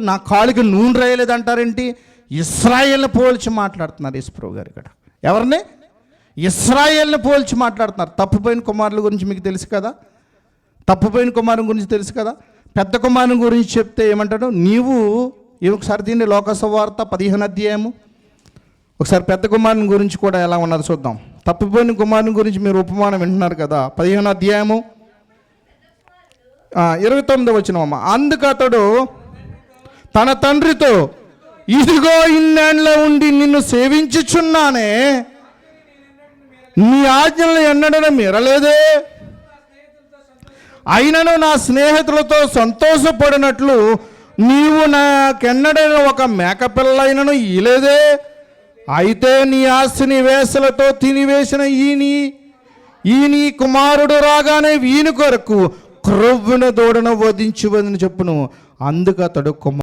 నా కాలుకి నూనె రాయలేదు అంటారేంటి? ఇశ్రాయేల్ని పోల్చి మాట్లాడుతున్నారు యేసుప్రభు గారు ఇక్కడ. ఎవరిని? ఇశ్రాయేల్ని పోల్చి మాట్లాడుతున్నారు. తప్పిపోయిన కుమారుల గురించి మీకు తెలుసు కదా, తప్పిపోయిన కుమారుని గురించి తెలుసు కదా. పెద్ద కుమారుని గురించి చెప్తే ఏమంటాడు? నీవు ఒకసారి దీన్ని లోకసువార్త 15వ అధ్యాయము, ఒకసారి పెద్ద కుమారుని గురించి కూడా ఎలా ఉన్నది చూద్దాం. తప్పిపోయిన కుమారుని గురించి మీరు ఉపమానం వింటున్నారు కదా. 15వ అధ్యాయము 29వ వచనం. అందుకు అతడు తన తండ్రితో, ఇదిగో ఇన్నేళ్ళ ఉండి నిన్ను సేవించుచున్నానే, నీ ఆజ్ఞలను ఎన్నడూ మీరలేదే, అయినను నా స్నేహితులతో సంతోషపడినట్లు నీవు నాకెన్నడైనా ఒక మేకపిల్లైనను ఇయలేదే. అయితే నీ ఆస్తిని వేసలతో తినివేసిన ఈ నీ కుమారుడు రాగానే వీని కొరకు క్రొవ్వున దూడను వధించువని చెప్పును. అందుకు అతడు